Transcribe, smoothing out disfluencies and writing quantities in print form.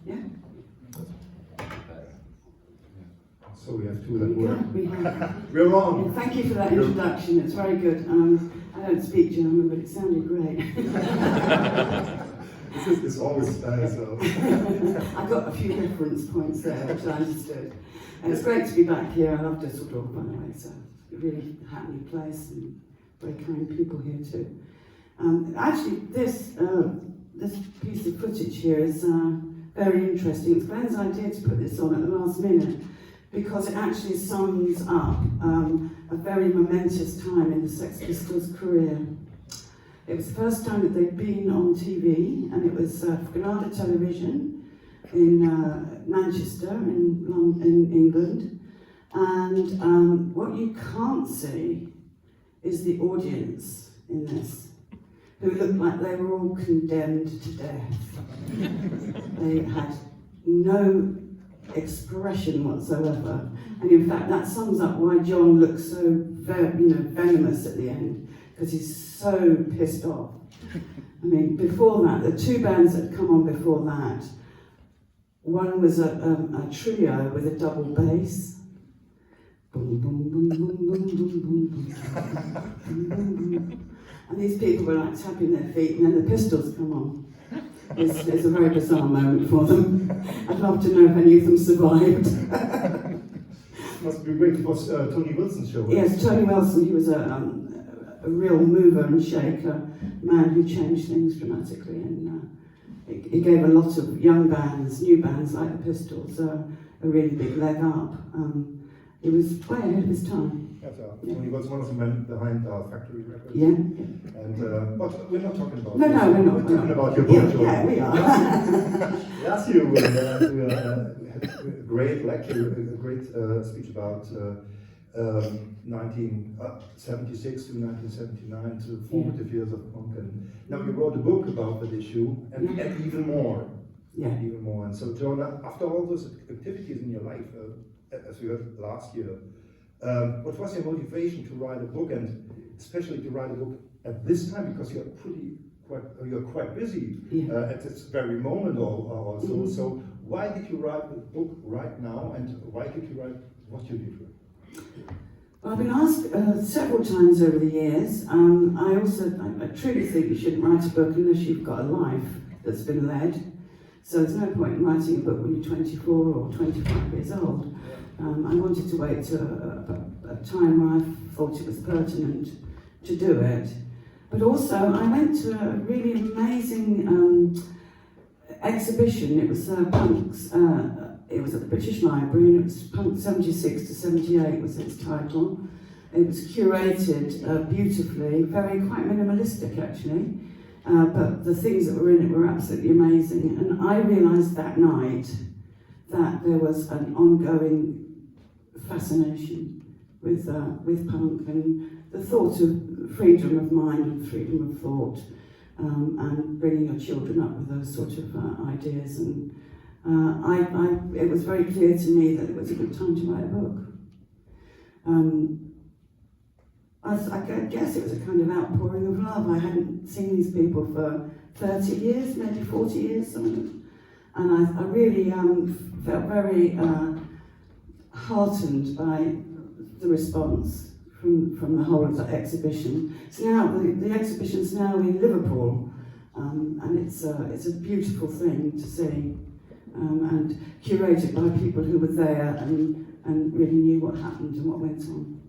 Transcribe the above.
Yeah. So we have two that work. We have. We're wrong. Yeah, thank you for that introduction. It's very good. I don't speak German, but it sounded great. This is always so. I got a few reference points there, which I understood. And it's great to be back here. I love Düsseldorf, by the way. So it's a really happy place and very kind people here too. Actually, this piece of footage here is very interesting. It's Glenn's idea to put this on at the last minute because it actually sums up a very momentous time in the Sex Pistols' career. It was the first time that they'd been on TV, and it was Granada Television in Manchester, in England. And what you can't see is the audience in this, who looked like they were all condemned to death. They had no expression whatsoever, and in fact that sums up why John looks so venomous at the end, because he's so pissed off. I mean, before that, the two bands that had come on before that, one was a trio with a double bass. Boom, boom, boom, boom, boom, boom, boom, boom, boom, boom. And these people were like tapping their feet, and then the Pistols come on. It's a very bizarre moment for them. I'd love to know if any of them survived. Must be great. It was Tony Wilson's show. Yes, Tony Wilson. He was a real mover and shaker, man who changed things dramatically, and he gave a lot of young bands, new bands like the Pistols, a really big leg up. He was way ahead of his time. Yes, Tony was one of the men behind Factory Records. Yeah. And but we're not talking about. No, we're not. We're talking about your book. Yeah, we are. Last year we had a great lecture, a great speech about 1976 to 1979, to the formative years of punk. And now you wrote a book about that issue, and even more. Yeah. Even more. And so, John, after all those activities in your life, as we heard last year, what was your motivation to write a book, and especially to write a book at this time, because you're quite busy at this very moment also. Mm-hmm. So why did you write the book right now, and why did you write what you did? Well, I've been asked several times over the years. I truly think you shouldn't write a book unless you've got a life that's been led. So there's no point in writing a book when you're 24 or 25 years old. I wanted to wait to a time where I thought it was pertinent to do it. But also, I went to a really amazing exhibition. It was punks. It was at the British Library, and it was Punk 76 to 78 was its title. It was curated beautifully, quite minimalistic actually. But the things that were in it were absolutely amazing. And I realised that night that there was an ongoing fascination with punk, and the thought of freedom of mind and freedom of thought, and bringing your children up with those sort of ideas. And it was very clear to me that it was a good time to write a book. I guess it was a kind of outpouring of love. I hadn't seen these people for 30 years, maybe 40 years, something. And I really felt very heartened by the response from the whole of the exhibition. So now the exhibition's now in Liverpool, and it's a beautiful thing to see, and curated by people who were there and really knew what happened and what went on.